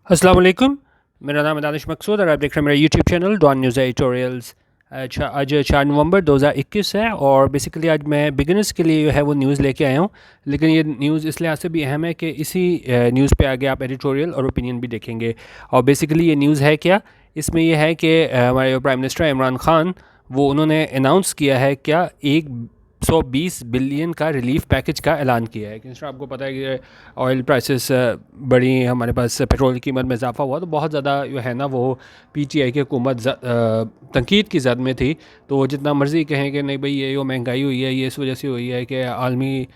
अस्सलाम वालेकुम। मेरा नाम है दानिश मकसूद और आप देख रहे हैं मेरा YouTube channel Dawn news editorials. अच्छा, आज 4 नवंबर 2021 है और बेसिकली आज मैं बिगिनर्स के लिए जो है वो न्यूज़ लेके आया हूँ। लेकिन ये न्यूज़ इस लिहाज से भी अहम है कि इसी न्यूज़ पे आगे आप एडिटोरियल और ओपिनियन भी देखेंगे। और बेसिकली ये न्यूज़ है क्या, इसमें यह है कि हमारे प्राइम मिनिस्टर इमरान खान वो उन्होंने अनाउंस किया है क्या 120 बिलियन का रिलीफ पैकेज का ऐलान किया है। क्योंकि आपको पता है कि ऑयल प्राइसेस बड़ी, हमारे पास पेट्रोल की कीमत में इजाफा हुआ तो बहुत ज़्यादा जो है ना वो पीटीआई की हुकूमत तनकीद की जद में थी। तो जितना मर्ज़ी कहें कि नहीं भाई ये जो महंगाई हुई है ये इस वजह से हुई है कि आलमी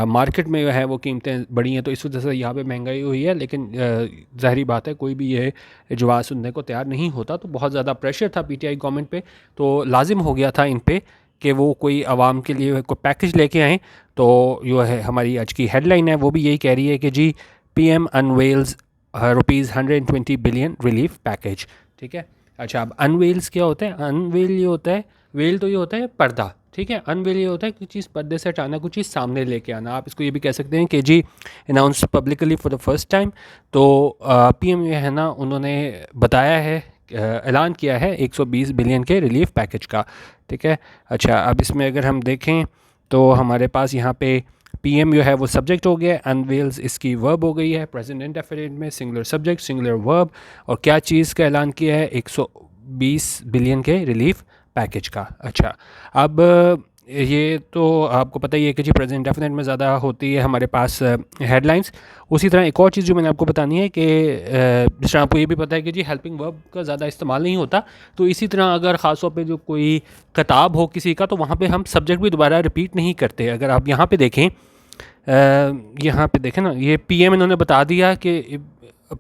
मार्केट में जो है वो कीमतें बढ़ी हैं तो इस वजह से यहाँ पे महंगाई हुई है। लेकिन ज़ाहिरी बात है कोई भी ये जवाब सुनने को तैयार नहीं होता। तो बहुत ज़्यादा प्रेशर था पीटीआई गवर्नमेंट पे, तो लाजिम हो गया था इन पे कि वो कोई आवाम के लिए कोई पैकेज लेके आएँ। तो जो है हमारी आज की हेडलाइन है वो भी यही कह रही है कि जी PM unveils ₹120 billion relief package. ठीक है। अच्छा, अब अनवेल्स क्या होता है? अनवेल ये होता है, वेल तो ये होता है पर्दा। ठीक है, अनवेल ये होता है कुछ चीज़ पर्दे से हटाना, कुछ चीज़ सामने लेके आना। आप इसको ये भी कह सकते हैं कि जी announce publicly for the first time. तो पीएम ये है ना उन्होंने बताया है, ऐलान किया है 120 बिलियन के रिलीफ पैकेज का। ठीक है। अच्छा, अब इसमें अगर हम देखें तो हमारे पास यहाँ पे पीएम जो है वो सब्जेक्ट हो गया, अनवेल्स इसकी वर्ब हो गई है, प्रेजेंट इंडेफिनिट में सिंगुलर सब्जेक्ट सिंगुलर वर्ब। और क्या चीज़ का ऐलान किया है? 120 बिलियन के रिलीफ पैकेज का। अच्छा, अब ये तो आपको पता ही है कि जी प्रेजेंट डेफिनेट में ज़्यादा होती है हमारे पास हेडलाइंस। उसी तरह एक और चीज़ जो मैंने आपको बतानी है कि जिस तरह आपको ये भी पता है कि जी हेल्पिंग वर्ब का ज़्यादा इस्तेमाल नहीं होता। तो इसी तरह अगर ख़ास तौर पे जो कोई खिताब हो किसी का तो वहाँ पे हम सब्जेक्ट भी दोबारा रिपीट नहीं करते। अगर आप यहाँ पे देखें, यहाँ पे देखें ना, ये पीएम इन्होंने बता दिया कि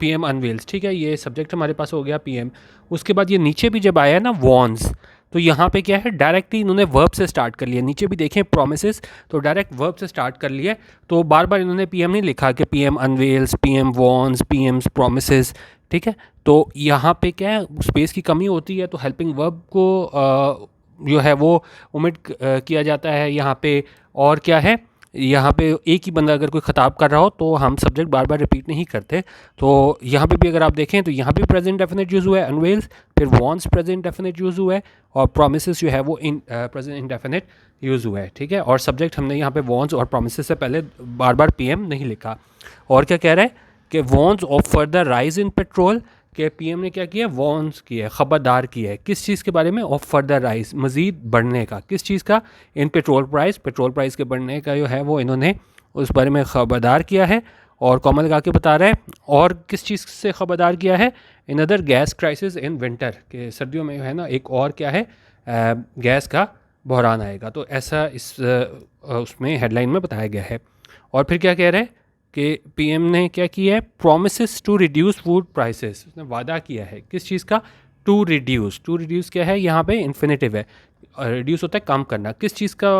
पीएम अनवेल्स। ठीक है, ये सब्जेक्ट हमारे पास हो गया पीएम। उसके बाद ये नीचे भी जब आया ना वॉन्स, तो यहाँ पे क्या है, डायरेक्टली इन्होंने वर्ब से स्टार्ट कर लिया। नीचे भी देखें प्रोमिसेस, तो डायरेक्ट वर्ब से स्टार्ट कर लिया। तो बार बार इन्होंने पीएम नहीं लिखा कि PM unveils, PM vows, PM promises. ठीक है, तो यहाँ पे क्या है, स्पेस की कमी होती है तो हेल्पिंग वर्ब को जो है वो ओमिट किया जाता है यहाँ पे। और क्या है, यहाँ पे एक ही बंदा अगर कोई ख़ताब कर रहा हो तो हम सब्जेक्ट बार बार रिपीट नहीं करते। तो यहाँ पे भी अगर आप देखें तो यहाँ पे प्रेजेंट डेफिनेट यूज़ हुआ है अनवेल्स, फिर वॉन्ट्स प्रेजेंट डेफिनेट यूज़ हुआ है, और प्रोमिसेस जो है वो इन प्रेजेंट इंडेफिनेट यूज़ हुआ है। ठीक है, और सब्जेक्ट हमने यहाँ पे वॉन्ट्स और प्रोमिसेस से पहले बार बार पीएम नहीं लिखा। और क्या कह रहा है कि wants of further rise in petrol, के पीएम ने क्या किया, वॉर्न्स किया है, ख़बरदार किया है। किस चीज़ के बारे में? ऑफ फर्दर राइज, मज़ीद बढ़ने का। किस चीज़ का? In petrol price, petrol price के बढ़ने का जो है वो इन्होंने उस बारे में ख़बरदार किया है। और कॉमन लगा के बता रहा है। और किस चीज़ से ख़बरदार किया है? In other gas crisis in winter, के सर्दियों में है ना एक और क्या है, गैस का बहरान आएगा। तो ऐसा इस उसमें हेडलाइन में बताया गया है। और फिर क्या कह रहे हैं कि पीएम ने क्या किया है, promises to reduce food prices, उसने वादा किया है किस चीज़ का? To reduce. टू रिड्यूस क्या है, यहाँ पे इन्फिनेटिव है, रिड्यूस होता है कम करना। किस चीज़ का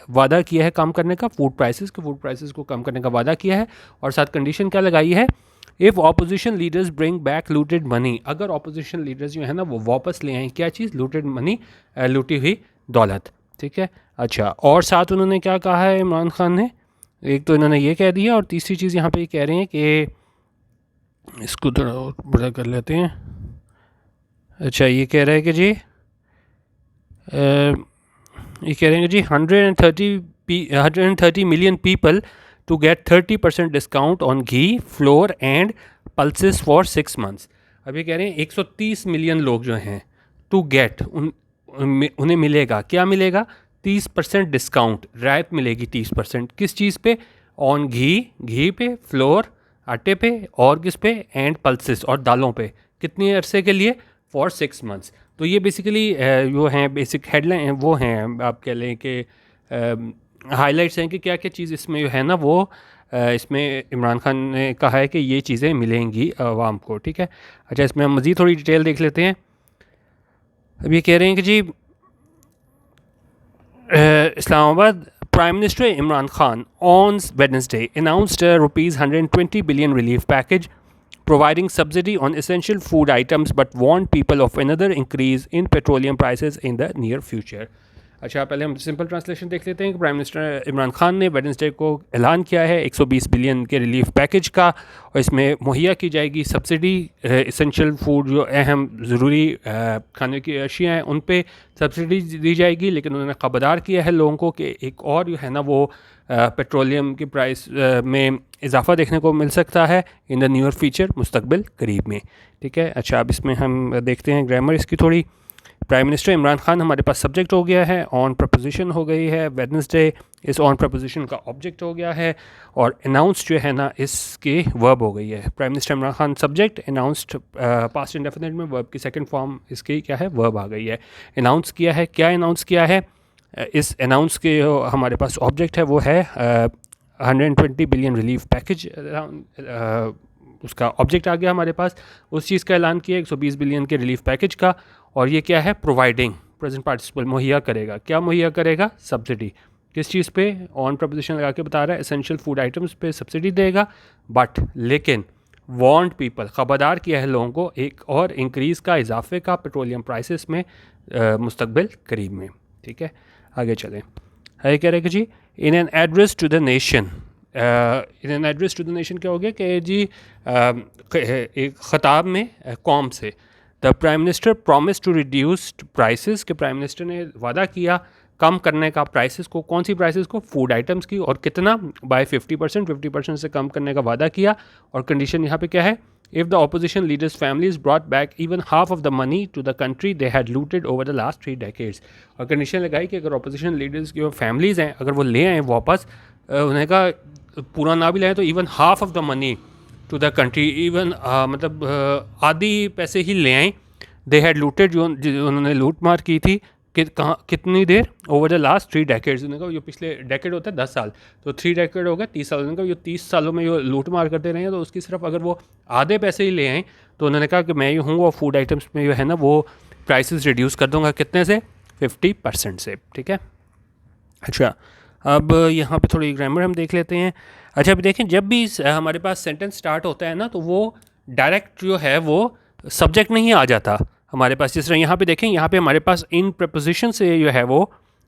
वादा किया है कम करने का? फूड प्राइसेस के, फूड प्राइसेस को कम करने का वादा किया है। और साथ कंडीशन क्या लगाई है? If opposition leaders bring back looted money, अगर ऑपोजिशन लीडर्स जो है ना वो वापस ले आएँ क्या चीज़? लूटेड मनी, लूटी हुई दौलत। ठीक है। अच्छा, और साथ उन्होंने क्या कहा है इमरान खान ने? एक तो इन्होंने ये कह दिया, और तीसरी चीज़ यहाँ पे कह रहे हैं कि इसको थोड़ा और बड़ा कर लेते हैं। अच्छा, ये कह रहे हैं कि जी ये कह रहे हैं कि जी 130 million people to get 30% discount on ghee, flour and pulses for 6 months. अब ये कह रहे हैं 130 मिलियन लोग जो हैं टू गेट, उन्हें मिलेगा क्या? मिलेगा 30% डिस्काउंट, रियायत मिलेगी 30%। किस चीज़ पे? ऑन घी, घी पे, फ्लोर आटे पे, और किस पे? एंड पल्सेस, और दालों पे। कितने अरसे के लिए? For 6 months. तो ये बेसिकली जो हैं बेसिक हेडलाइन वो हैं, आप कह लें कि हाइलाइट्स हैं कि क्या क्या चीज़ इसमें जो है ना वो इसमें इमरान खान ने कहा है कि ये चीज़ें मिलेंगी आवाम को। ठीक है। अच्छा, इसमें हम मज़ीद थोड़ी डिटेल देख लेते हैं। अब ये कह रहे हैं कि जी Islamabad Prime Minister Imran Khan on Wednesday announced a ₹120 billion relief package providing subsidy on essential food items but warned people of another increase in petroleum prices in the near future. अच्छा, पहले हम simple translation देख लेते हैं कि prime minister Imran Khan ने Wednesday को ऐलान किया है 120 बिलियन के रिलीफ पैकेज का, और इसमें मुहैया की जाएगी सब्सिडी। इसेंशियल फूड, जो अहम ज़रूरी खाने की अशिया हैं, उन पे सब्सिडी दी जाएगी। लेकिन उन्होंने खबरदार किया है लोगों को कि एक और जो है ना वो पेट्रोलियम की प्राइस में इजाफा देखने को मिल सकता है इन द नियर फ्यूचर, मुस्तकबिल करीब में। ठीक है। अच्छा, अब इसमें हम देखते हैं ग्रामर इसकी थोड़ी। प्राइम मिनिस्टर इमरान खान हमारे पास सब्जेक्ट हो गया है, ऑन प्रपोजिशन हो गई है, वेडनेसडे इस ऑन प्रपोजिशन का ऑब्जेक्ट हो गया है, और अनाउंस जो है ना इसकी वर्ब हो गई है। Prime minister Imran Khan subject, announced past indefinite में वर्ब की सेकंड फॉर्म इसकी क्या है, वर्ब आ गई है। अनाउंस किया है, क्या अनाउंस किया है? इस अनाउंस के हमारे पास ऑब्जेक्ट है वो है 120 बिलियन रिलीफ पैकेज, उसका ऑब्जेक्ट आ गया हमारे पास। उस चीज़ का ऐलान किया 120 बिलियन के रिलीफ पैकेज का, और ये क्या है? प्रोवाइडिंग, प्रेजेंट पार्टिसिपल मुहैया करेगा। क्या मुहैया करेगा? सब्सिडी। किस चीज़ पे? ऑन प्रपोजिशन लगा के बता रहा है, एसेंशियल फूड आइटम्स पे सब्सिडी देगा, बट लेकिन वांट पीपल, खबरदार किया है लोगों को एक और इंक्रीज़ का, इजाफे का पेट्रोलियम प्राइसेस में मुस्तकबिल करीब में। ठीक है, आगे चलें। है कह रहे कि जी in an address to the nation, in an address to the nation क्या हो गया कि जी एक ख़ताब में कौम से, the prime minister promise to reduce prices, के प्राइम मिनिस्टर ने वादा किया कम करने का प्राइसेस को। कौन सी प्राइसेस को? फूड आइटम्स की। और कितना? बाय 50% से कम करने का वादा किया। और कंडीशन यहाँ पे क्या है? If the opposition leaders families brought back even half of the money to the country they had looted over the last 3 decades. और कंडीशन लगाई कि अगर ऑपोजिशन लीडर्स की जो फैमिलीज़ हैं अगर वो ले आएँ वापस, उन्हें कहा पूरा ना भी लाएँ तो even half of the money to the country, even मतलब आधी पैसे ही ले आएँ। दे हैड लूटेड, जो उन्होंने लूट मार की थी कहाँ कितनी देर? Over the last 3 decades. उन्होंने कहा, जो पिछले डेकेड होता है 10 साल, तो 3 डेकेड हो गया 30 साल। उन्होंने कहा, जो 30 सालों में जो लूट मार करते रहे हैं, तो उसकी सिर्फ अगर वो आधे पैसे ही ले आएँ, तो उन्होंने कहा कि मैं ये हूँ वो फूड आइटम्स में जो है ना वो प्राइसेस रिड्यूस कर दूँगा। कितने से? 50% से। ठीक है। अच्छा, अब यहाँ पे थोड़ी ग्रामर हम देख लेते हैं। अच्छा, अभी देखें, जब भी हमारे पास सेंटेंस स्टार्ट होता है ना, तो वो डायरेक्ट जो है वो सब्जेक्ट नहीं आ जाता हमारे पास। जिस तरह यहाँ पे देखें, यहाँ पे हमारे पास इन प्रपोजिशन से जो है वो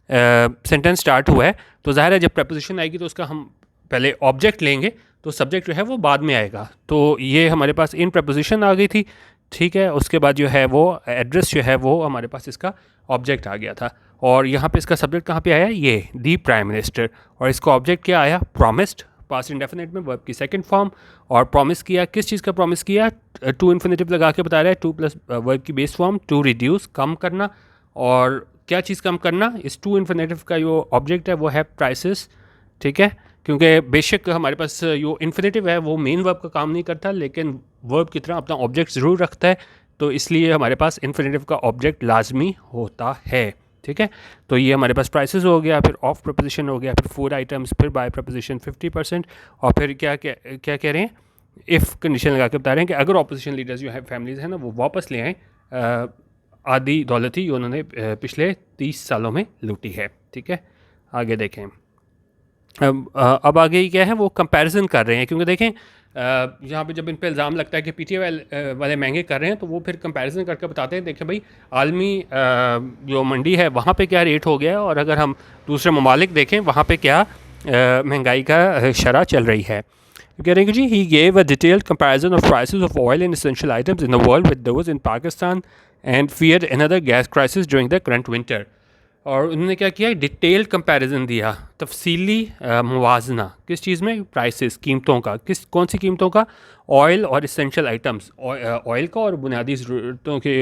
सेंटेंस स्टार्ट हुआ है, तो ज़ाहिर है जब प्रपोजिशन आएगी तो उसका हम पहले ऑब्जेक्ट लेंगे, तो सब्जेक्ट जो है वो बाद में आएगा। तो ये हमारे पास इन प्रपोजिशन आ गई थी। ठीक है, उसके बाद जो है वो एड्रेस जो है वो हमारे पास इसका ऑब्जेक्ट आ गया था। और यहाँ पे इसका सब्जेक्ट कहाँ पे आया? ये दी प्राइम मिनिस्टर। और इसका ऑब्जेक्ट क्या आया? प्रॉमिस्ड, पास्ट इंडेफिनिट में वर्ब की सेकंड फॉर्म। और प्रॉमिस किया, किस चीज़ का प्रॉमिस किया? टू इन्फिनेटिव लगा के बता रहा है, टू प्लस वर्ब की बेस फॉर्म, टू रिड्यूस, कम करना। और क्या चीज़ कम करना? इस टू इन्फिनेटिव का जो ऑब्जेक्ट है वो है प्राइसेस। ठीक है, क्योंकि बेशक हमारे पास जो इन्फिनेटिव है वो मेन वर्ब का काम नहीं करता, लेकिन वर्ब की तरह अपना ऑब्जेक्ट ज़रूर रखता है, तो इसलिए हमारे पास इन्फिनेटिव का ऑब्जेक्ट लाजमी होता है। ठीक है, तो ये हमारे पास प्राइसेस हो गया, फिर ऑफ प्रपोजिशन हो गया, फिर फूड आइटम्स, फिर बाय प्रपोजिशन 50%, और फिर क्या क्या क्या कह रहे हैं? इफ़ कंडीशन लगा के बता रहे हैं कि अगर ऑपोजिशन लीडर्स जो है फैमिलीज़ हैं ना वो वापस ले आएँ आधी दौलत ही उन्होंने पिछले 30 सालों में लूटी है। ठीक है, आगे देखें। अब आगे क्या है? वो कंपैरिजन कर रहे हैं, क्योंकि देखें यहाँ पे जब इन पे इल्ज़ाम लगता है कि पीटीआई वाले महंगे कर रहे हैं, तो वो फिर कंपैरिजन करके बताते हैं, देखें भाई आलमी जो मंडी है वहाँ पे क्या रेट हो गया है, और अगर हम दूसरे ममालिक देखें वहाँ पे क्या महंगाई का शरह चल रही है। कह रहे हैं कि जी he gave a detailed comparison of prices of oil and essential items in the world with those in Pakistan and feared another gas crisis during the current winter. और उन्होंने क्या किया? डिटेल्ड कंपैरिजन दिया, तफसीली मुवाजना। किस चीज़ में? प्राइसेस, कीमतों का। कौन सी कीमतों का? ऑयल और इसेंशियल आइटम्स, ऑयल का और बुनियादी ज़रूरतों के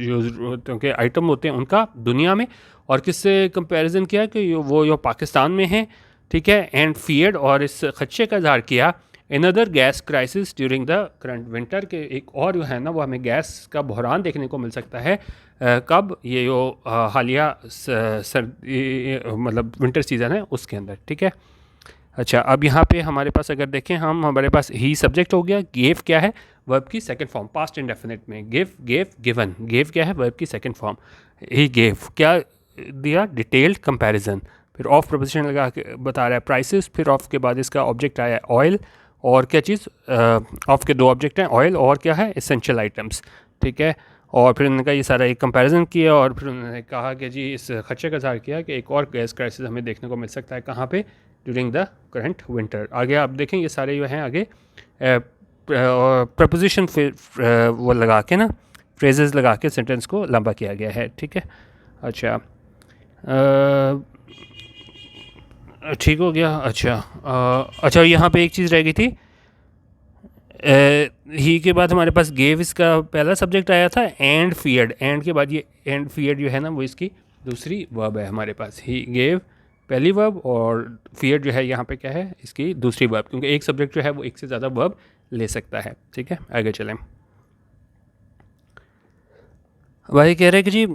जो ज़रूरतों के आइटम होते हैं उनका दुनिया में। और किससे कंपैरिजन किया? कि वो जो पाकिस्तान में है। ठीक है, एंड फियर्ड, और इस खदशे का इजहार किया, another gas crisis during the current winter, के एक और जो है ना वो हमें गैस का बहरान देखने को मिल सकता है। कब? ये जो हालिया सर्दी मतलब विंटर सीज़न है उसके अंदर। ठीक है। अच्छा, अब यहाँ पे हमारे पास अगर देखें हम, हमारे पास ही सब्जेक्ट हो गया। गेव क्या है? वर्ब की सेकंड फॉर्म, पास्ट इंडेफिनिट में। Give, gave, given. गेव क्या है? वर्ब की सेकंड फॉर्म। ही गेव क्या दिया? Detailed comparison. फिर ऑफ प्रपोजिशन लगा के बता रहा है प्राइसेस, फिर ऑफ के बाद इसका ऑब्जेक्ट आया ऑयल, और क्या चीज़? ऑफ के दो ऑब्जेक्ट हैं, ऑयल और क्या है? Essential items. ठीक है, और फिर उन्होंने कहा ये सारा एक कंपैरिजन किया और फिर उन्होंने कहा कि जी इस खदशे का इज़हार किया कि एक और गैस क्राइसिस हमें देखने को मिल सकता है कहाँ पे, ड्यूरिंग द करंट विंटर। आगे आप देखें ये सारे जो हैं आगे प्रपोजिशन वो लगा के ना, फ्रेजेस लगा के सेंटेंस को लंबा किया गया है, ठीक है। अच्छा ठीक हो गया। अच्छा यहाँ पे एक चीज़ रह गई थी, ही के बाद हमारे पास गेव इसका पहला सब्जेक्ट आया था, एंड फियर्ड, एंड के बाद ये एंड फियर्ड जो है ना वो इसकी दूसरी वर्ब है हमारे पास। ही गेव पहली वर्ब और फियर्ड जो है यहाँ पे क्या है, इसकी दूसरी वर्ब, क्योंकि एक सब्जेक्ट जो है वो एक से ज़्यादा वर्ब ले सकता है, ठीक है। आगे चलें। वही कह रहे हैं कि जी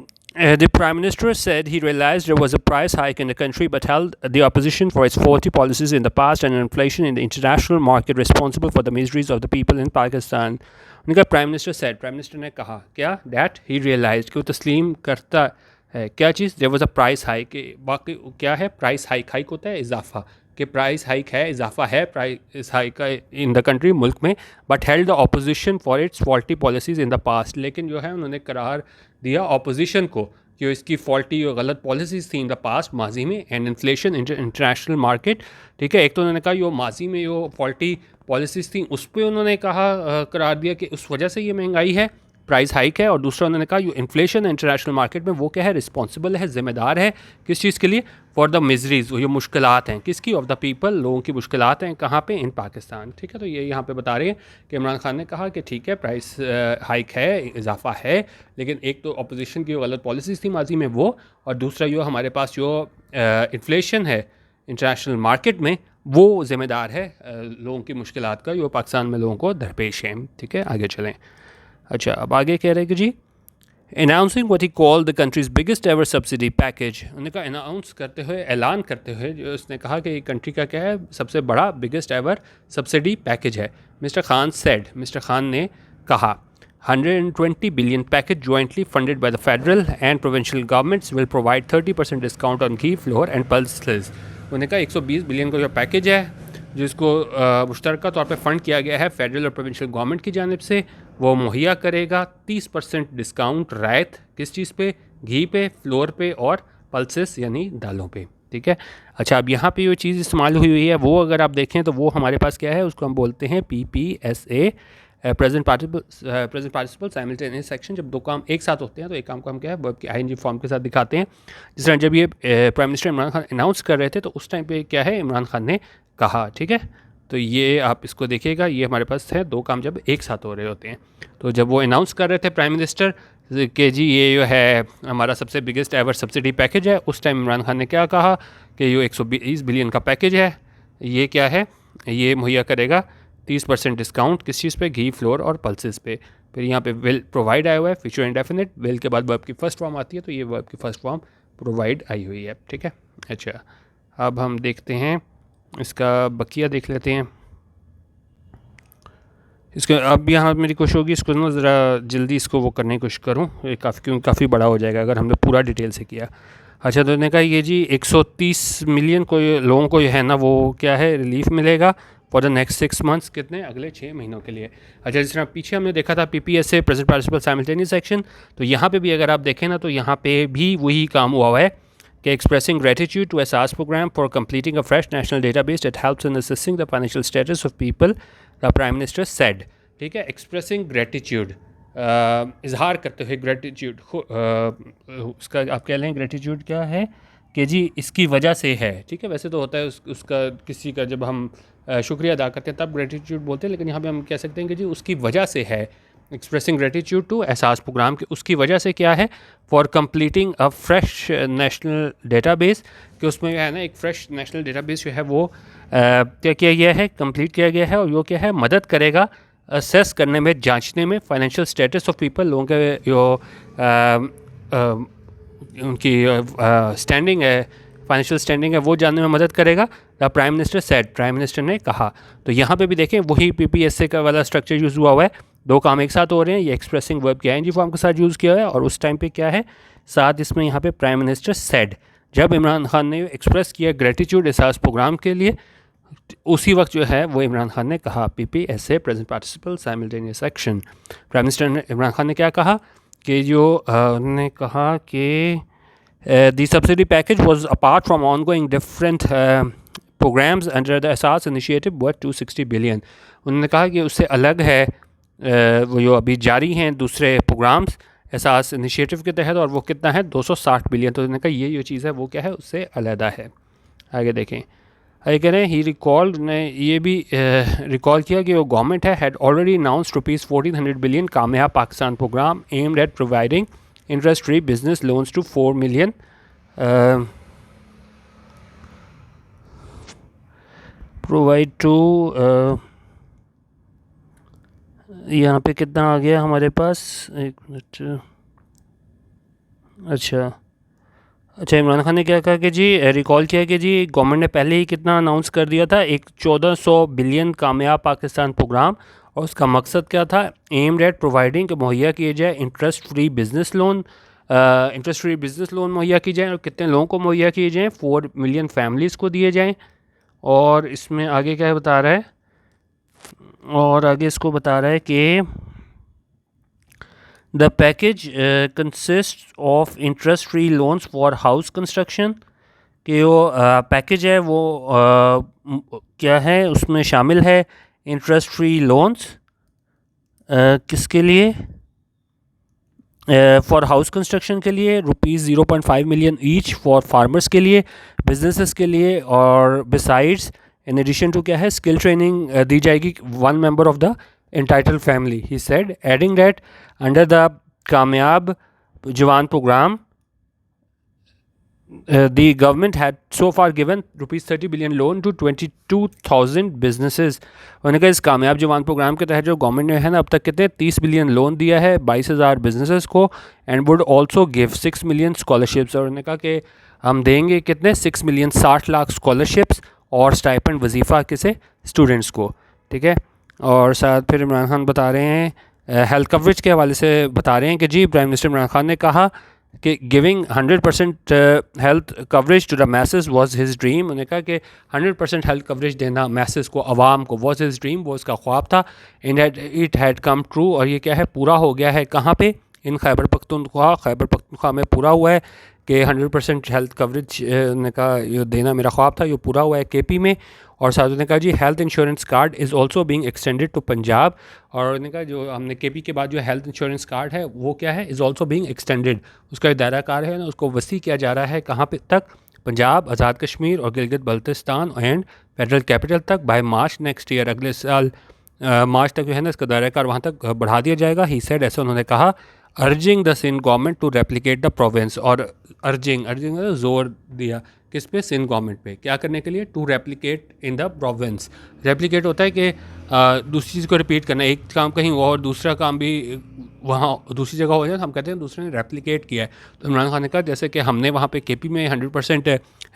the Prime Minister said he realized there was a price hike in the country but held the opposition for its faulty policies in the past and inflation in the international market responsible for the miseries of the people in Pakistan. उनका prime minister said, prime minister ने कहा क्या, that he realized, कि वो तस्लीम करता है क्या चीज़, there was a price hike, कि बाकी क्या है, प्राइस हाइक, हाइक होता है इजाफा, कि प्राइस हाइक है, इजाफा है प्राइस हाइक का इन द कंट्री, मुल्क में, but held the opposition for its faulty policies in the past, लेकिन जो है उन्होंने करार दिया अपोजिशन को कि इसकी फॉल्टी और गलत पॉलिसीज़ थी इन द पास्ट, माजी में, एंड इन्फ्लेशन इंटरनेशनल मार्केट, ठीक है। एक तो उन्होंने कहा यो माजी में यो फॉल्टी पॉलिसीज़ थी उस पर उन्होंने कहा करार दिया कि उस वजह से ये महंगाई है, प्राइस हाइक है, और दूसरा उन्होंने कहा यो इन्फ्लेशन इंटरनेशनल मार्केट में वो क्या है, रिस्पॉन्सिबल है, ज़िम्मेदार है, किस चीज़ के लिए, फॉर द मिजरीज़, ये मुश्किलात हैं किसकी, ऑफ द पीपल, लोगों की मुश्किलात हैं कहाँ पे, इन पाकिस्तान, ठीक है। तो ये यहाँ पे बता रहे हैं कि इमरान खान ने कहा कि ठीक है प्राइस हाइक है, इजाफा है, लेकिन एक तो अपोजिशन की गलत पॉलिसीज़ थी माजी में वो, और दूसरा जो हमारे पास जो इन्फ्लेशन है इंटरनेशनल मार्केट में वो ज़िम्मेदार है लोगों की मुश्किलात का, जो पाकिस्तान में लोगों को दरपेश है, ठीक है। आगे चलें। अच्छा अब आगे कह रहे हैं कि जी announcing what he called the country's biggest ever subsidy package, उन्होंने कहा अनाउंस करते हुए, ऐलान करते हुए, जो उसने कहा कि कंट्री का क्या है सबसे बड़ा बिगेस्ट एवर सब्सिडी पैकेज है। Mister Khan said, mister Khan ने कहा 120 billion package jointly funded by the federal and provincial governments will provide 30% discount on ghee, flour and pulses। उन्होंने कहा 120 बिलियन का जो पैकेज है जिसको मुश्तरका तौर पे फ़ंड किया गया है फेडरल और प्रोविंशियल गवर्नमेंट की जानिब से, वो मुहैया करेगा 30% डिस्काउंट, रायत किस चीज़ पे, घी पे, फ्लोर पे और पल्सेस यानी दालों पे, ठीक है। अच्छा अब यहाँ पे जो चीज़ इस्तेमाल हुई है वो अगर आप देखें तो वो हमारे पास क्या है, उसको हम बोलते हैं PPSA, present participle simultaneous action. जब दो काम एक साथ होते हैं तो एक काम को हम क्या है वर्ब की ING फॉर्म के साथ दिखाते हैं। जिस तरह जब ये prime minister Imran Khan announce कर रहे थे तो उस टाइम पे क्या है इमरान खान ने कहा, ठीक है। तो ये आप इसको देखिएगा, ये हमारे पास है दो काम जब एक साथ हो रहे होते हैं। तो जब वो अनाउंस कर रहे थे प्राइम मिनिस्टर कि जी ये जो है हमारा सबसे बिगेस्ट एवर सब्सिडी पैकेज है, उस टाइम इमरान खान ने क्या कहा कि ये 120 बिलियन का पैकेज है, ये क्या है, ये मुहैया करेगा 30% डिस्काउंट किस चीज़ पे, घी, फ्लोर और पल्सेस पे। फिर यहाँ पे विल प्रोवाइड आया हुआ है, फ्यूचर इंडेफिनिट, विल के बाद वर्ब की फर्स्ट फॉर्म आती है, तो ये वर्ब की फर्स्ट फॉर्म प्रोवाइड आई हुई है, ठीक है। अच्छा अब हम देखते हैं इसका बकिया देख लेते हैं इसका। अब यहाँ मेरी कोशिश होगी इसको ना ज़रा जल्दी इसको वो करने की कोशिश करूँ, काफ़ी बड़ा हो जाएगा अगर हमने पूरा डिटेल से किया। अच्छा तो उन्होंने कहा ये जी 130 मिलियन को लोगों को है ना वो क्या है रिलीफ मिलेगा फॉर द नेक्स्ट 6 मंथ्स, कितने, अगले 6 महीनों के लिए। अच्छा जिस तरह पीछे हमने देखा था PPSA present participle simultaneous action, तो यहाँ पे भी अगर आप देखें ना तो यहाँ पे भी वही काम हुआ है कि expressing gratitude to Ehsaas program for completing a fresh national database that helps in assisting the financial status of people, the prime minister said, ठीक है। एक्सप्रेसिंग ग्रेटिट्यूड, इजहार करते हुए, ग्रेटिट्यूड उसका आप कह लें ग्रेटिट्यूड क्या है कि जी इसकी वजह से है, ठीक है। वैसे तो होता है उसका किसी का जब हम शुक्रिया अदा करते हैं तब ग्रेटिट्यूड बोलते हैं, लेकिन यहाँ पे हम कह सकते हैं कि जी उसकी वजह से है, expressing gratitude to Ehsaas programme के उसकी वजह से क्या है, for completing a fresh national database, कि उसमें है ना एक फ्रेश नेशनल डेटाबेस जो है वो क्या किया गया है, कंप्लीट किया गया है, और वो क्या है मदद करेगा असेस करने में, जांचने में फाइनेंशियल स्टेटस ऑफ पीपल, लोगों के जो उनकी स्टैंडिंग है, फाइनेंशियल स्टैंडिंग है, वो जानने में मदद करेगा। The prime minister said, prime minister ने कहा। तो यहाँ पे भी देखें वही PPSA का वाला स्ट्रक्चर यूज़ हुआ है, दो काम एक साथ हो रहे हैं, ये एक्सप्रेसिंग वर्ब की ING फॉर्म के साथ यूज़ किया है, और उस टाइम पे क्या है साथ इसमें यहाँ पे प्राइम मिनिस्टर सेड, जब इमरान खान ने एक्सप्रेस किया ग्रेटिट्यूड एहसास प्रोग्राम के लिए, उसी वक्त जो है वो इमरान खान ने कहा PPSA present participle simultaneous action. Prime minister ने इमरान खान ने क्या कहा कि जो उन्होंने कहा कि the subsidy package was apart from ongoing different programs under the Ehsaas initiative worth 260 billion. उन्होंने कहा कि उससे अलग है वो जो अभी जारी हैं दूसरे प्रोग्राम्स एहसास इनिशिएटिव के तहत, और वो कितना है 260 बिलियन। तो उन्होंने कहा ये जो चीज़ है वो क्या है उससे अलहदा है। आगे देखें, आगे कह रहे हैं ही रिकॉल्ड ने ये भी रिकॉल किया कि वो government had already announced ₹1400 billion Kamyab Pakistan programme aimed at providing interest free business loans to 4 million provide to यहाँ पे कितना आ गया हमारे पास, एक मिनट। अच्छा इमरान खान ने क्या कहा कि जी रिकॉल किया कि जी गवर्नमेंट ने पहले ही कितना अनाउंस कर दिया था, एक 1400 बिलियन कामयाब पाकिस्तान प्रोग्राम, और उसका मकसद क्या था, एम्ड एट प्रोवाइडिंग, मुहैया किए जाए interest free business loan, interest free business loan मुहैया की जाए, और कितने लोगों को मुहैया किए जाएँ, 4 मिलियन फैमिलीज़ को दिए जाएँ। और इसमें आगे क्या बता रहा है, और आगे इसको बता रहा है कि the package consist of interest free loans for house construction, कि वो पैकेज है वो क्या है उसमें शामिल है इंटरेस्ट फ्री लोन्स किसके लिए, फॉर हाउस कंस्ट्रक्शन के लिए ₹0.5 मिलियन ईच, फॉर फार्मर्स के लिए, बिजनेसेस के लिए, और बिसाइड्स इन एडिशन टू क्या है स्किल ट्रेनिंग दी जाएगी 1 member of the entitled family, he said, adding that under the Kamyab Jawan program, the government had so far given ₹30 billion loan to 22,000 businesses। उन्होंने कहा इस कामयाब जवान प्रोग्राम के तहत जो गवर्नमेंट ने है ना अब तक कितने 30 बिलियन लोन दिया है 22,000 बिजनेसेस को, and would also give 6 million scholarships. और उन्होंने कहा कि हम देंगे कितने 6 मिलियन 60 लाख स्कॉलरशिप्स और स्टाइपेंड वजीफ़ा किसे स्टूडेंट्स को, ठीक है। और साथ फिर इमरान खान बता रहे हैं हेल्थ कवरेज के हवाले से बता रहे हैं कि जी प्राइम मिनिस्टर इमरान खान ने कहा कि giving 100% health coverage to the masses was his dream. उन्होंने कहा कि 100% हेल्थ कवरेज देना मैसेस को, आवाम को, वाज हिज ड्रीम, वो उसका ख्वाब था। इट हैड कम ट्रू, और ये क्या है पूरा हो गया है। कहाँ पे, इन खैबर पख्तूनख्वा में पूरा हुआ है कि 100% हेल्थ कवरेज ने कहा ये देना मेरा ख्वाब था, ये पूरा हुआ है केपी में। और साथ ने कहा जी health insurance card is also being extended to Punjab, और उन्होंने कहा जो हमने केपी के बाद जो हेल्थ इंश्योरेंस कार्ड है वो क्या है इज़ ऑल्सो बीइंग एक्सटेंडेड, उसका दायरा कार है ना उसको वसी किया जा रहा है कहाँ पे तक, पंजाब, आज़ाद कश्मीर और Gilgit Baltistan and federal capital तक बाय मार्च नेक्स्ट ईयर, अगले साल मार्च तक जो है ना इसका दायरा कार वहाँ तक बढ़ा दिया जाएगा। ही सेड, ऐसा उन्होंने कहा। Urging the Sindh government to replicate the province, और अर्जिंग जोर दिया किस पे, सिंध गवर्नमेंट पे, क्या करने के लिए, to replicate in the province. Replicate होता है कि दूसरी चीज़ को रिपीट करना, एक काम कहीं और दूसरा काम भी वहाँ दूसरी जगह हो जाए, हम कहते हैं दूसरे ने रेप्लिकेट किया है। तो इमरान खान ने कहा जैसे कि हमने वहाँ पे केपी में 100%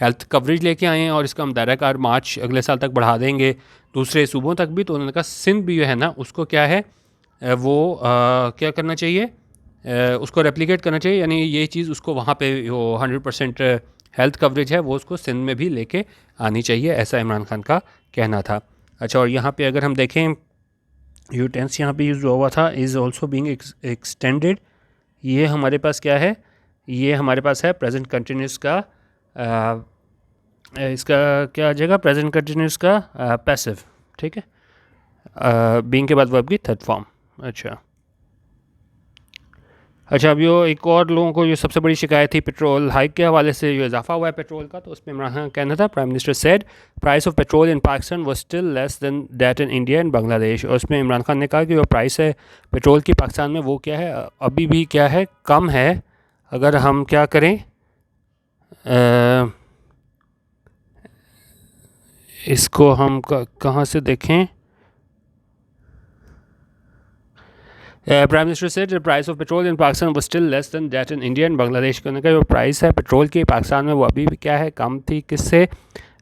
हेल्थ कवरेज लेके आए हैं और इसका हम दायरा कार मार्च अगले साल तक बढ़ा देंगे दूसरे सूबों तक भी, तो उन्होंने कहा सिंध भी जो है ना उसको क्या है वो क्या करना चाहिए, उसको रेप्लिकेट करना चाहिए, यानी ये चीज़ उसको वहाँ पे वो 100% हेल्थ कवरेज है वो उसको सिंध में भी लेके आनी चाहिए, ऐसा इमरान खान का कहना था। अच्छा, और यहाँ पे अगर हम देखें यू टेंस यहाँ पे यूज़ हुआ था, इज़ ऑल्सो बीइंग एक्सटेंडेड, ये हमारे पास क्या है, ये हमारे पास है प्रेजेंट कंटिन्यूस का इसका क्या आ जाएगा, प्रेजेंट कंटिन्यूस का पैसिव, ठीक है, बीइंग के बाद वर्ब की थर्ड फॉर्म। अच्छा अब यो एक और लोगों को ये सबसे बड़ी शिकायत थी पेट्रोल हाइक के हवाले से, जो इजाफा हुआ है पेट्रोल का, तो उसमें इमरान खान कहना था prime minister said price of petrol in Pakistan was still less than that in India and Bangladesh. और उसमें इमरान खान ने कहा कि जो प्राइस है पेट्रोल की पाकिस्तान में वो क्या है अभी भी क्या है कम है, अगर हम क्या करें इसको हम कहाँ से देखें, prime minister said the price of petrol in Pakistan was still less than that in India and Bangladesh. कहने का जो प्राइस है पेट्रोल की पाकिस्तान में वो अभी भी क्या है कम थी, किससे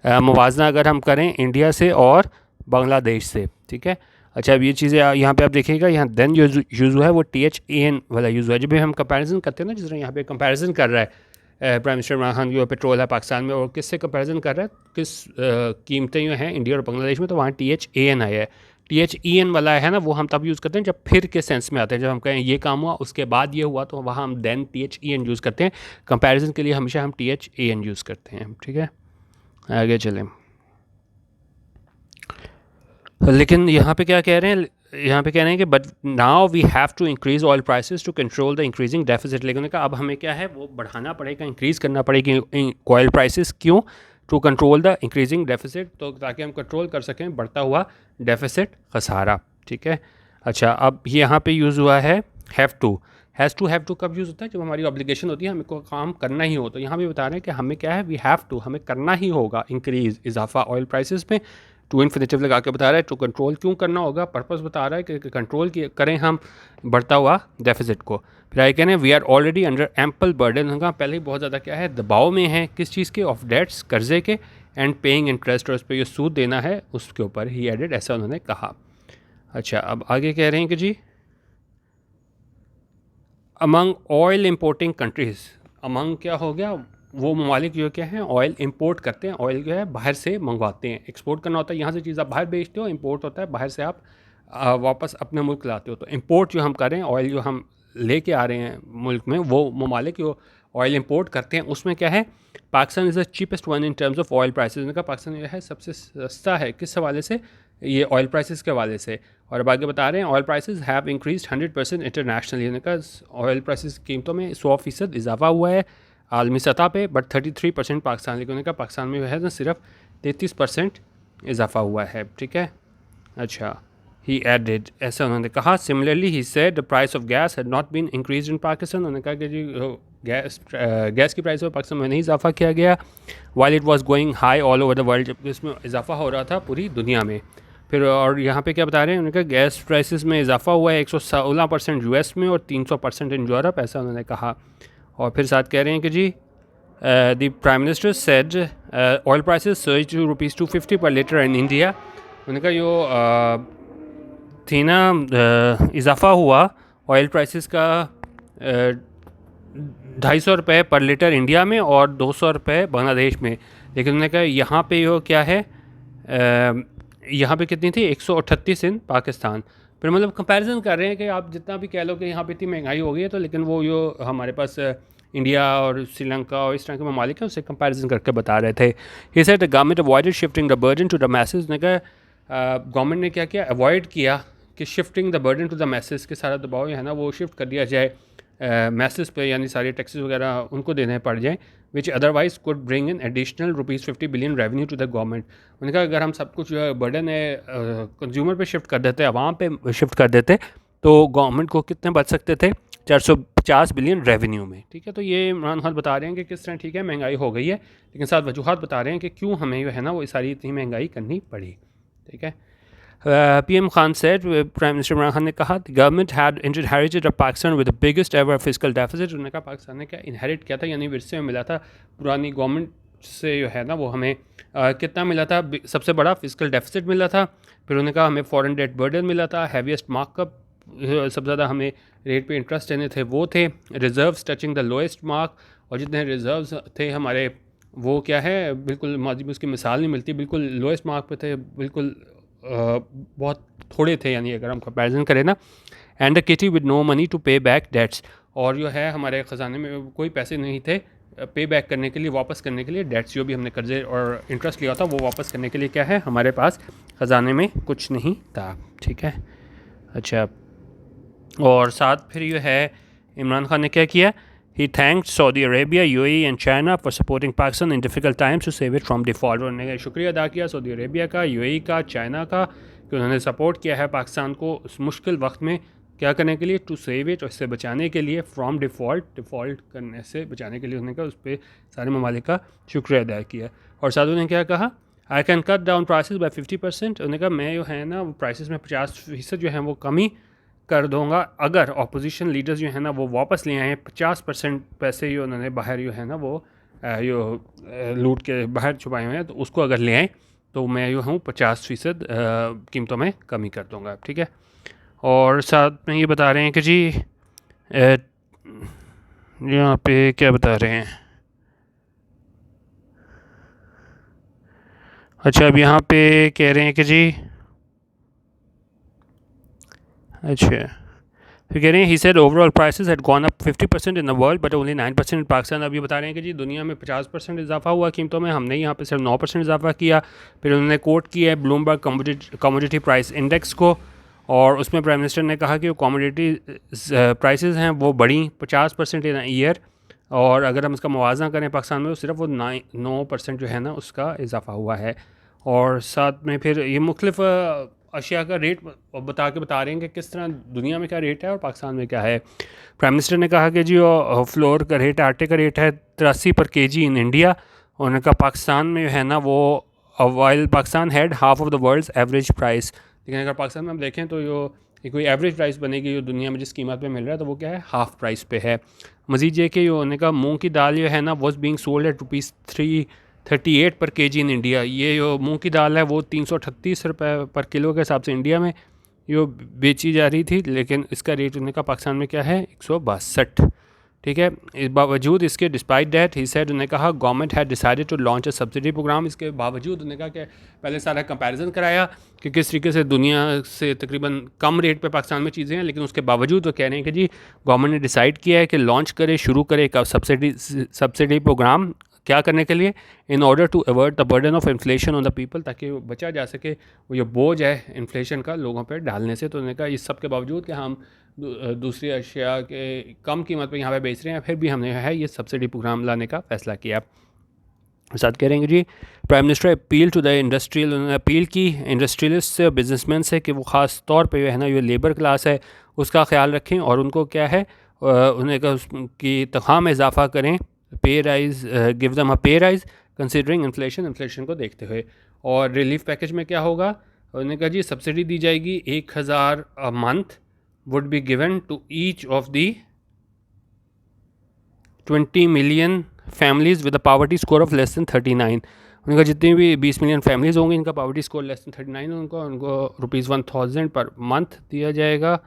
मुवाजना अगर हम करें इंडिया से और बांग्लादेश से, ठीक है। अच्छा अब ये चीज़ें यहाँ पे आप देखिएगा, यहाँ देन यूज़ हुआ है वो THAN वाला यूज़ हुआ है, जब भी हम कंपैरिजन करते हैं ना, जिस तरह यहाँ पे कंपैरिजन कर रहा है प्राइम मिनिस्टर इमरान खान जो पेट्रोल है पाकिस्तान में और किससे कंपैरिजन कर रहा है, किस कीमतें जो हैं इंडिया और बांग्लादेश में, तो वहाँ THAN आया है, THEN वाला है ना, वो हम तब यूज़ करते हैं जब फिर के सेंस में आते हैं, जब हम कहें ये काम हुआ उसके बाद ये हुआ, तो वहाँ हम देन THEN यूज़ करते हैं। कंपैरिजन के लिए हमेशा हम THEN यूज़ करते हैं, ठीक है। आगे चलें। लेकिन यहाँ पे क्या कह रहे हैं, यहाँ पे कह रहे हैं कि but now we have to increase oil prices to control the increasing deficit. लेकिन उन्होंने कहा अब हमें क्या है वो बढ़ाना पड़ेगा, इंक्रीज़ करना पड़ेगी ऑयल प्राइसेस। क्यों? To control the increasing deficit, तो ताकि हम कंट्रोल कर सकें बढ़ता हुआ डेफिसिट, खसारा, ठीक है। अच्छा, अब यहाँ पे यूज़ हुआ है हैव टू। हैव टू कब यूज़ होता है? जब हमारी ऑब्लिगेशन होती है, हमें को काम करना ही हो। तो यहाँ भी बता रहे हैं कि हमें क्या है, वी हैव टू, हमें करना ही होगा इंक्रीज़, इजाफा ऑयल प्राइसेस में। टू इन्फिनेटिव लगा के बता रहा है, टू कंट्रोल क्यों करना होगा, पर्पस बता रहा है कि कंट्रोल करें हम बढ़ता हुआ डेफिसिट को। फिर आगे कहने we are already under ample burden, उनका पहले ही बहुत ज़्यादा क्या है, दबाव में है, किस चीज़ के, ऑफ डेट्स, कर्जे के, एंड पेइंग इंटरेस्ट, और उस पर जो सूद देना है उसके ऊपर ही एडेड, ऐसा उन्होंने कहा। अच्छा, अब आगे कह रहे हैं कि जी among oil importing countries, among क्या हो गया, वो ममालिक जो क्या हैं ऑयल इंपोर्ट करते हैं, ऑयल जो है बाहर से मंगवाते हैं। एक्सपोर्ट करना होता है, यहाँ से चीज़ आप बाहर बेचते हो, इंपोर्ट होता है बाहर से आप वापस अपने मुल्क लाते हो। तो इंपोर्ट जो हम कर रहे हैं, ऑयल जो हम लेके आ रहे हैं मुल्क में, वो ममालिक जो ऑयल इंपोर्ट करते हैं, उसमें क्या है, Pakistan is the cheapest one in terms of oil prices. उनका पाकिस्तान जो है सबसे सस्ता है, किस हवाले से, ये ऑयल प्राइसेस के हवाले से। और अब आगे बता रहे हैं oil prices have increase 100% internationally, उनका ऑयल प्राइसेस कीमतों में 100% इजाफा हुआ है आलमी सतह पे, बट 33% पाकिस्तान, लेकिन उनका पाकिस्तान में है ना सिर्फ 33% इजाफा हुआ है, ठीक है। अच्छा, ही एडेड, ऐसा उन्होंने कहा। Similarly he said the price of gas had not been increase in Pakistan, उन्होंने कहा कि जी गैस की प्राइस में पाकिस्तान में नहीं इजाफा किया गया, while it was going high all over the world, जबकि इसमें इजाफा हो रहा था पूरी दुनिया में। फिर और यहाँ पे क्या बता रहे हैं, उनका गैस प्राइसेस में इजाफा हुआ है 116% US में और 300% इन यूरोप, ऐसा उन्होंने कहा। और फिर साथ कह रहे हैं कि जी the prime minister said oil prices surge to ₹250 per litre in India, उनका जो थी ना इजाफा हुआ ऑयल प्राइसेस का 250 रुपये पर लीटर इंडिया में और 200 रुपये बांग्लादेश में। लेकिन उन्होंने कहा यहाँ पे यो क्या है, यहाँ पे कितनी थी, 138 इन पाकिस्तान। फिर मतलब कंपैरिजन कर रहे हैं कि आप जितना भी कह लो कि यहाँ पे इतनी महंगाई हो गई है, तो लेकिन वो जो हमारे पास इंडिया और श्रीलंका और इस तरह के ममालिक हैं उससे कंपैरिजन करके बता रहे थे। He said the government avoided shifting the burden to the masses, ने कहा गवर्नमेंट ने क्या किया, अवॉइड किया कि shifting the burden to the masses, के सारा दबाव है ना वो शिफ्ट कर दिया जाए मैसेज पे, यानी सारे टैक्सेस वगैरह उनको देने पड़ जाएँ, which otherwise could bring in additional ₹50 billion revenue to the government. उन्होंने कहा अगर हम सब कुछ जो है बर्डन है कंज्यूमर पे शिफ्ट कर देते, आवाम पे शिफ्ट कर देते, तो गवर्नमेंट को कितने बच सकते थे, 450 बिलियन रेवेन्यू में, ठीक है। तो ये इमरान खान बता रहे हैं कि किस तरह, ठीक है महंगाई हो गई है, लेकिन साथ वजूहत बता रहे हैं कि क्यों हमें जो है ना वो सारी इतनी महंगाई करनी पड़ी, ठीक है। PM Khan said, prime minister Imran Khan ने कहा, the government had inherited a Pakistan with the biggest ever fiscal deficit, उन्होंने कहा पाकिस्तान ने क्या इनहेरिट किया था, यानी विरसे में मिला था पुरानी गवर्नमेंट से जो है ना वो हमें कितना मिला था, सबसे बड़ा फिस्कल डेफिसिट मिला था। फिर उन्होंने कहा हमें फॉरेन डेट बर्डन मिला था, हैवीएस्ट मार्कअप, सबसे ज़्यादा हमें रेट पे इंटरेस्ट देने थे वो थे, reserves touching the lowest mark, और जितने रिजर्व्स थे हमारे वो क्या है, बिल्कुल माजी में उसकी मिसाल नहीं मिलती, बिल्कुल लोएस्ट मार्क पे थे, बिल्कुल बहुत थोड़े थे, यानी अगर हम कंपैरिजन करें ना। And the kitty with no money to pay back debts, और जो है हमारे ख़जाने में कोई पैसे नहीं थे पे बैक करने के लिए, वापस करने के लिए, डेट्स जो भी हमने कर्जे और इंटरेस्ट लिया था वो वापस करने के लिए क्या है, हमारे पास ख़जाने में कुछ नहीं था, ठीक है। अच्छा, और साथ फिर जो है इमरान खान ने क्या किया, he thanked Saudi Arabia, UAE and China for supporting Pakistan in difficult times to save it from default. उन्होंने शुक्रिया अदा किया सऊदी अरेबिया का, UAE का, चाइना का, कि उन्होंने सपोर्ट किया है पाकिस्तान को उस मुश्किल वक्त में क्या करने के लिए, टू सेव इट, और इससे बचाने के लिए, फ्रॉम डिफ़ॉल्ट करने से बचाने के लिए उन्होंने कहा, उस पर सारे ममालिक का शुक्रिया अदा किया। और साथ उन्होंने क्या कहा, I can cut down prices by 50%, उन्होंने कहा मैं जो है ना वो प्राइसेस में 50% जो है वो कमी कर दूंगा अगर अपोजिशन लीडर्स जो है ना वो वापस ले आए 50% पैसे जो उन्होंने बाहर जो है ना वो जो लूट के बाहर छुपाए हुए हैं, तो उसको अगर ले आए तो मैं जो हूँ 50% कीमतों में कमी कर दूंगा, ठीक है। और साथ में ये बता रहे हैं कि जी यहाँ पे क्या बता रहे हैं, अच्छा अब यहाँ पे कह रहे हैं कि जी अच्छा, फिर कह रहे हैं he said overall prices had gone up 50% in the world but only 9% इन पाकिस्तान। अब ये बता रहे हैं कि जी दुनिया में 50% इजाफा हुआ कीमतों में, हमने यहाँ पे सिर्फ 9% इजाफा किया। फिर उन्होंने कोट किया है ब्लूमबर्ग कमोडिटी प्राइस इंडेक्स को, और उसमें प्राइम मिनिस्टर ने कहा कि वो कमोडिटी प्राइसेस हैं वो बढ़ी 50% इन ईयर, और अगर हम इसका मुवाजना करें पाकिस्तान में तो सिर्फ वो 9% जो है ना उसका इजाफा हुआ है। और साथ में फिर ये मुख्तलिफ अशिया का रेट बता रहे हैं कि किस तरह दुनिया में क्या रेट है और पाकिस्तान में क्या है। प्राइम मिनिस्टर ने कहा कि जी वो फ्लोर का रेट, आटे का रेट है 83 पर केजी इन इंडिया। उन्होंने कहा पाकिस्तान में है ना वो while Pakistan had half of the world's average price, लेकिन अगर पाकिस्तान में हम देखें तो ये कोई एवरेज प्राइस बनेगी जो दुनिया में जिस कीमत पे मिल रहा है तो वो क्या है, हाफ़ प्राइस पे है। मज़ीद ये कि उन्होंने कहा मूँग की दाल जो है ना वॉज बीइंग सोल्ड एट ₹338 पर केजी इन इंडिया। ये जो मूँग की दाल है वो 338 रुपये पर किलो के हिसाब से इंडिया में यो बेची जा रही थी, लेकिन इसका रेट उन्होंने कहा पाकिस्तान में क्या है, 162। ठीक है, इस बावजूद इसके डिस्पाइट डैट ही सेड, उन्होंने कहा government had decided to launch a subsidy program. इसके बावजूद उन्होंने कहा कि पहले सारा कंपैरिजन कराया कि किस तरीके से दुनिया से तकरीबन कम रेट पे पाकिस्तान में चीज़ें हैं, लेकिन उसके बावजूद वो कह रहे हैं कि जी गवर्नमेंट ने डिसाइड किया है कि लॉन्च करे, शुरू करे एक सब्सिडी प्रोग्राम। क्या करने के लिए, in order to avoid the burden of inflation on the people, ताकि बचा जा सके वो जो बोझ है इन्फ्लेशन का लोगों पर डालने से। तो उन्होंने कहा इस सब के बावजूद कि हम दूसरी अशिया के कम कीमत पे यहाँ पे बेच रहे हैं, फिर भी हमने है ये सब्सिडी प्रोग्राम लाने का फ़ैसला किया। साथ कह रहे हैं जी prime minister appeal to the industrial, उन्होंने अपील की इंडस्ट्रियलिस्ट से, बिजनेसमैन से कि वो ख़ास तौर पे जो है ना ये लेबर क्लास है उसका ख्याल रखें और उनको क्या है उन्हें उसकी तनख्वाह में इजाफा करें, पे राइज, गिव दम अ पे राइज कंसिडरिंग इन्फ्लेशन को देखते हुए। और रिलीफ पैकेज में क्या होगा, उन्होंने कहा जी सब्सिडी दी जाएगी 1000 a month would be given to each of the 20 million families with a poverty score of less than 39। उनका जितनी भी 20 मिलियन फैमिलीज़ होंगी इनका पावर्टी स्कोर लेस दैन 39 उनको ₹1000 पर मंथ दिया जाएगा।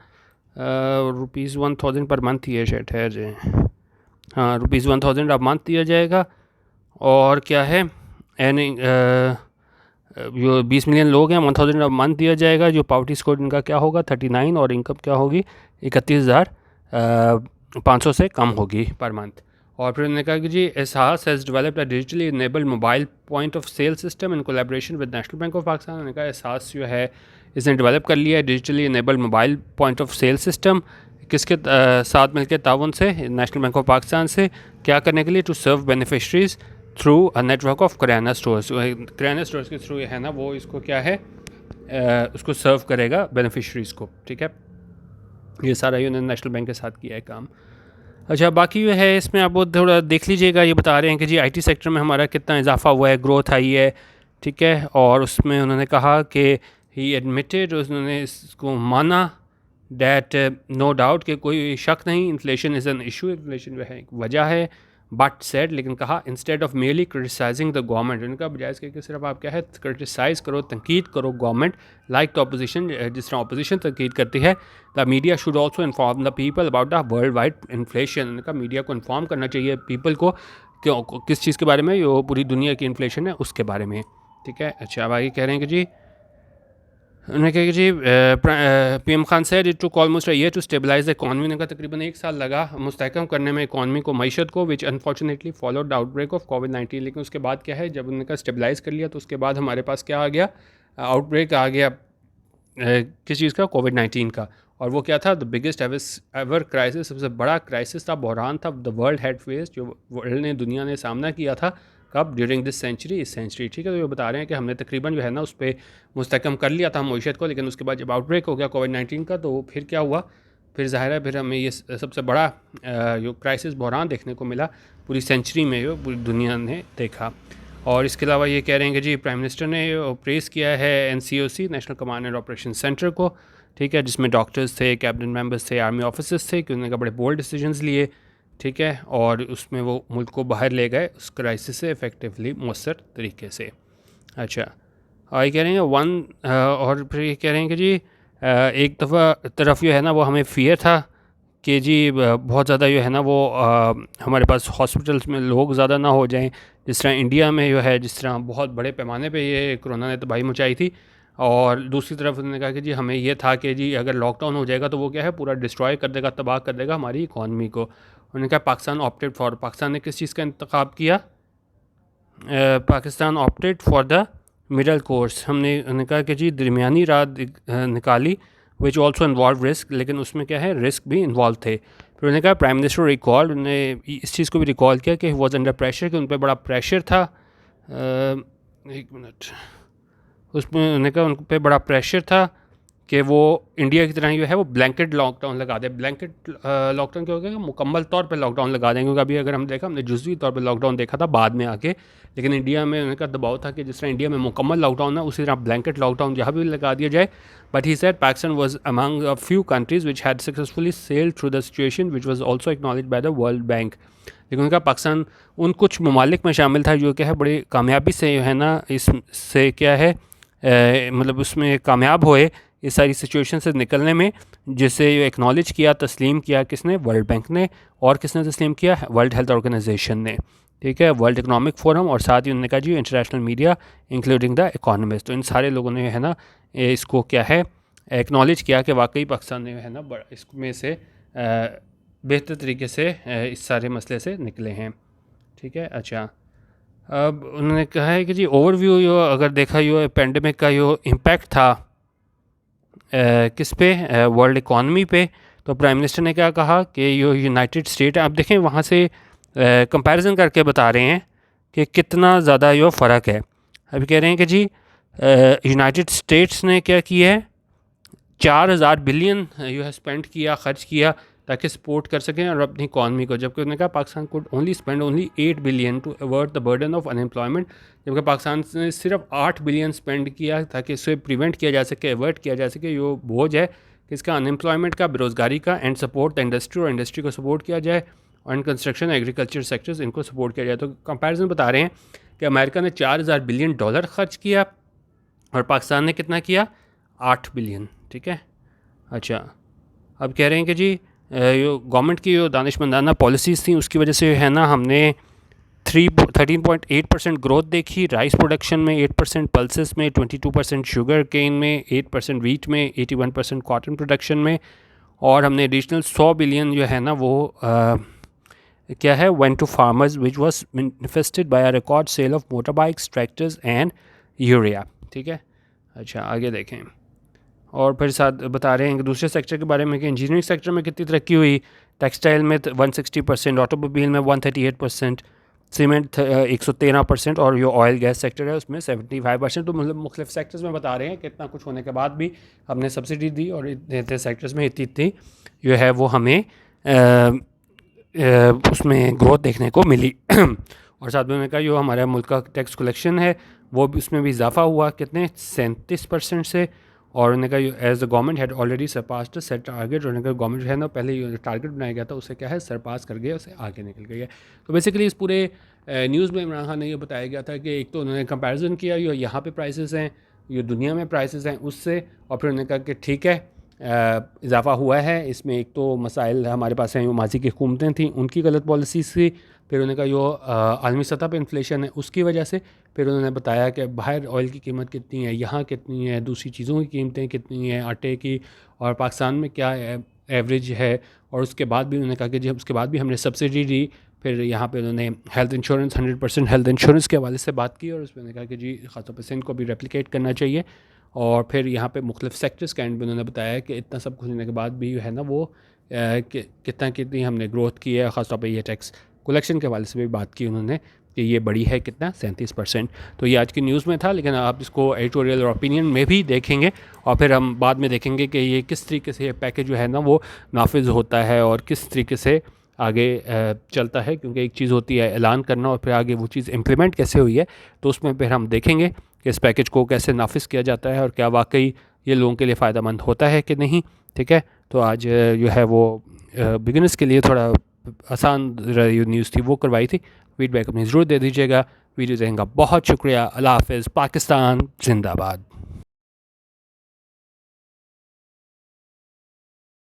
₹1000 पर मंथ ही है शायद, ठहर जाए, हाँ ₹1000 अ मंथ दिया जाएगा। और क्या है एनी जो 20 मिलियन लोग हैं 1000 अ मंथ दिया जाएगा। जो पावर्टी स्कोर इनका क्या होगा 39, और इनकम क्या होगी 31,500 से कम होगी पर मंथ। और फिर उन्होंने कहा कि जी Ehsaas has developed a digitally enabled mobile point of sale system in collaboration with national bank of Pakistan. उन्होंने कहा एहसास जो है इसने डेवलप कर लिया है digitally enabled mobile point of sale system, किसके साथ मिलकर ताउन से, नेशनल बैंक ऑफ पाकिस्तान से, क्या करने के लिए, to serve beneficiaries through a network of kiryana stores. Kiryana stores के थ्रू है ना वो इसको क्या है उसको सर्व करेगा बेनिफिशरीज़ को। ठीक है, ये सारा ही उन्होंने नेशनल बैंक के साथ किया है काम। अच्छा, बाकी जो है इसमें आप वो थोड़ा देख लीजिएगा, ये बता रहे हैं कि जी आईटी सेक्टर में हमारा कितना इजाफा हुआ है, ग्रोथ आई है। ठीक है, और उसमें उन्होंने कहा कि ही एडमिटेड, उन्होंने इसको माना डैट नो डाउट कि कोई शक नहीं inflation is an issue, inflation जो है एक वजह है, बट सेड, लेकिन कहा instead of merely criticising the government, इनका बजाय इसके कि सिर्फ आप क्या है क्रिटिसाइज़ करो, तनकीद करो गवर्नमेंट, लाइक द अपोजिशन, जिस तरह अपोजिशन तनकीद करती है, the media should also inform the people about the world wide inflation. इनका मीडिया को इन्फॉर्म करना चाहिए पीपल को किस चीज़ के बारे में, जो पूरी दुनिया की इन्फ्लेशन है उसके बारे में। ठीक है, अच्छा अब आगे कह रहे हैं कि जी उन्होंने कहा कि जी PM Khan said it took almost a year to stabilise the economy. ने कहा तकरीबन 1 साल लगा मुस्तहकम करने में इकॉनमी को, मईशत को, which unfortunately followed the outbreak of कोविड-19। लेकिन उसके बाद क्या है, जब उन्होंने कहा स्टेबलाइज़ कर लिया तो उसके बाद हमारे पास क्या आ गया, आउटब्रेक आ गया किस चीज़ का, कोविड-19 का। और वो क्या था, द बिगेस्ट एवर क्राइसिस, सबसे बड़ा क्राइसिस था, बहरान था, द वर्ल्ड हैड फेस्ड, जो वर्ल्ड ने, दुनिया ने सामना किया था, कब, ड्यूरिंग दिस सेंचुरी, इस सेंचुरी। ठीक है, तो ये बता रहे हैं कि हमने तकरीबन जो है ना उस पर मुस्तहकम कर लिया था मईशत को, लेकिन उसके बाद जब आउटब्रेक हो गया कोविड-19 का तो फिर क्या हुआ, फिर ज़ाहिर है फिर हमें ये सबसे बड़ा जो क्राइसिस, बहरान देखने को मिला पूरी सेंचुरी में, जो पूरी दुनिया ने देखा। और इसके अलावा ये कह रहे हैं कि जी प्राइम मिनिस्टर ने प्रेस किया है NCOC, national command and operation centre को। ठीक है, जिसमें डॉक्टर्स थे, कैबिनेट मेंबर्स थे, आर्मी ऑफिसर्स थे, कि उन्होंने बड़े बोल्ड डिसीजंस लिए। ठीक है, और उसमें वो मुल्क को बाहर ले गए उस क्राइसिस से इफ़ेक्टिवली, मौसर तरीके से। अच्छा, और ये कह रहे हैं और फिर ये कह रहे हैं कि जी एक तरफ जो है ना वो हमें फ़ियर था कि जी बहुत ज़्यादा जो है ना वो हमारे पास हॉस्पिटल्स में लोग ज़्यादा ना हो जाएं, जिस तरह इंडिया में जो है, जिस तरह बहुत बड़े पैमाने पे ये कोरोना ने तबाही मचाई थी, और दूसरी तरफ उन्होंने कहा कि जी हमें ये था कि जी अगर लॉकडाउन हो जाएगा तो वो क्या है पूरा डिस्ट्रॉय कर देगा, तबाह कर देगा हमारी इकॉनमी को। उन्होंने कहा पाकिस्तान ने किस चीज़ का इंतखाब किया? Pakistan opted for the middle course. उन्होंने कहा कि जी दरमियानी राह निकाली विच ऑल्सो इन्वॉल्व रिस्क, लेकिन उसमें क्या है रिस्क भी इन्वॉल्व थे। फिर उन्होंने कहा प्राइम मिनिस्टर रिकॉल, उन्होंने इस चीज़ को भी रिकॉल किया कि वॉज अंडर प्रेशर, कि उन पर बड़ा प्रेशर था। एक मिनट, उसमें उन्होंने कहा उन पर बड़ा प्रेशर था कि वो इंडिया की तरह जो है वो ब्लैंकेट लॉकडाउन लगा दे। ब्लैंकेट लॉकडाउन क्या हो गया, मुकम्मल तौर पे लॉकडाउन लगा देंगे, क्योंकि अभी अगर हम देखा हमने जुज़वी तौर पे लॉकडाउन देखा था बाद में आके, लेकिन इंडिया में उनका दबाव था कि जिस तरह इंडिया में मुकम्मल लॉकडाउन है उसी तरह ब्लैंकेट लॉकडाउन जहाँ भी लगा दिया जाए। But he said Pakistan was among a few countries which had successfully sailed through the situation which was also acknowledged by the world bank. लेकिन उनका पाकिस्तान उन कुछ ममालिक में शामिल था जो क्या है बड़ी कामयाबी से है ना इससे क्या है मतलब उसमें कामयाब हुए इस सारी सिचुएशन से निकलने में, जिसे एक्नॉलेज किया, तस्लीम किया किसने? वर्ल्ड बैंक ने। और किसने तस्लीम किया? वर्ल्ड हेल्थ ऑर्गेनाइजेशन ने, ठीक है, वर्ल्ड इकोनॉमिक फोरम, और साथ ही उन्होंने कहा जी international media including the Economist. तो इन सारे लोगों ने है ना इसको क्या है एक्नॉलेज किया कि वाकई पाकिस्तान ने है ना इसमें से बेहतर तरीके से इस सारे मसले से निकले हैं, ठीक है। अच्छा, अब उन्होंने कहा है कि जी ओवरव्यू यो अगर देखा यो पेंडेमिक का यो इम्पैक्ट था किस पे? वर्ल्ड इकॉनमी पे। तो प्राइम मिनिस्टर ने क्या कहा कि यो यूनाइटेड स्टेट, आप देखें वहाँ से कंपैरिजन करके बता रहे हैं कि कितना ज़्यादा यो फ़र्क है। अभी कह रहे हैं कि जी यूनाइटेड स्टेट्स ने क्या किया है 4000 बिलियन यू है स्पेंड किया, खर्च किया ताकि सपोर्ट कर सकें और अपनी इकॉनमी को, जबकि उन्होंने कहा Pakistan could only spend only 8 billion to avoid the burden of unemployment, जबकि पाकिस्तान ने सिर्फ 8 बिलियन स्पेंड किया ताकि इससे प्रिवेंट किया जा सके, अवॉइड किया जा सके ये बोझ है कि इसका अनएम्प्लॉयमेंट का, बेरोज़गारी का, एंड सपोर्ट द इंडस्ट्री, और इंडस्ट्री को सपोर्ट किया जाए, और कंस्ट्रक्शन एग्रीकल्चर सेक्टर्स इनको सपोर्ट किया जाए। तो कंपैरिजन बता रहे हैं कि अमेरिका ने 4000 बिलियन डॉलर खर्च किया और पाकिस्तान ने कितना किया? 8 बिलियन, ठीक है। अच्छा, अब कह रहे हैं कि जी यो गवर्नमेंट की जो दानिशमंदाना पॉलिसीज़ थी उसकी वजह से है ना हमने 13.8% ग्रोथ देखी, राइस प्रोडक्शन में 8%, पल्सेस में 22%, शुगर केन में 8%, वीट में 81%, कॉटन प्रोडक्शन में, और हमने एडिशनल 100 बिलियन जो है ना वो क्या है went to farmers which was manifested by a record sale of motor bikes, tractors and urea, ठीक है। अच्छा, आगे देखें, और फिर साथ बता रहे हैं कि दूसरे सेक्टर के बारे में कि इंजीनियरिंग सेक्टर में कितनी तरक्की हुई, टेक्सटाइल में 160%, ऑटोमोबाइल में 138%, सीमेंट 113%, और जो ऑयल गैस सेक्टर है उसमें 75%। तो मतलब मुख्तलिफ सेक्टर्स में बता रहे हैं कि इतना कुछ होने के बाद भी हमने सब्सिडी दी और इतने सेक्टर्स में इतनी जो है वो हमें उसमें ग्रोथ देखने को मिली। और साथ में उन्होंने कहा जो हमारा मुल्क का टैक्स कलेक्शन है वो भी उसमें भी इजाफा हुआ, कितने 37% से। और उन्होंने कहा as the government had already surpassed set target, उन्होंने कहा गवर्नमेंट है ना पहले जो टारगेट बनाया गया था उससे क्या है सरपास कर गया, उससे आगे निकल गई है। तो बेसिकली इस पूरे न्यूज़ में इमरान खान ने ये बताया गया था कि एक तो उन्होंने कंपैरिजन किया जो यहाँ पे प्राइसेस हैं, ये दुनिया में प्राइसेस हैं उससे, और फिर उन्होंने कहा कि ठीक है इजाफा हुआ है इसमें, एक तो मसाइल हमारे पास हैं जो माजी की हुकूमतें थी उनकी गलत पॉलिसीज़ थी, फिर उन्होंने कहा जो आलमी सतह पर इन्फ्लेशन है उसकी वजह से, फिर उन्होंने बताया कि बाहर ऑयल की कीमत कितनी है, यहाँ कितनी है, दूसरी चीज़ों की कीमतें कितनी हैं, आटे की, और पाकिस्तान में क्या एवरेज है। और उसके बाद भी उन्होंने कहा कि जब उसके बाद भी हमने सब्सिडी दी। फिर यहाँ पे उन्होंने हेल्थ इंश्योरेंस 100% हेल्थ इंश्योरेंस के हवाले से बात की, और उसमें उन्होंने कहा कि जी ख़ासतौर पर सिंध को भी रेप्लिकेट करना चाहिए। और फिर यहाँ पे मुख्तलिफ सेक्टर्स का एंड में उन्होंने बताया कि इतना सब कुछ होने के बाद भी है ना वो कितनी हमने ग्रोथ की है, ख़ासतौर पर ये टैक्स कलेक्शन के हवाले से भी बात की उन्होंने कि ये बड़ी है कितना 37%। तो ये आज की न्यूज़ में था, लेकिन आप इसको एडिटोरियल और ओपिनियन में भी देखेंगे, और फिर हम बाद में देखेंगे कि ये किस तरीके से ये पैकेज जो है ना वो नाफिज होता है और किस तरीके से आगे चलता है, क्योंकि एक चीज़ होती है ऐलान करना और फिर आगे वो चीज़ इम्प्लीमेंट कैसे हुई है, तो उसमें फिर हम देखेंगे कि इस पैकेज को कैसे नाफिज किया जाता है और क्या वाकई ये लोगों के लिए फ़ायदा मंद होता है कि नहीं, ठीक है। तो आज जो है वो बिगिनर्स के लिए थोड़ा आसान न्यूज़ थी वो करवाई थी। फीडबैक अपनी ज़रूर दे दीजिएगा। वीडियो देखेंगे, बहुत शुक्रिया। अल्लाह हाफ़िज़। पाकिस्तान जिंदाबाद।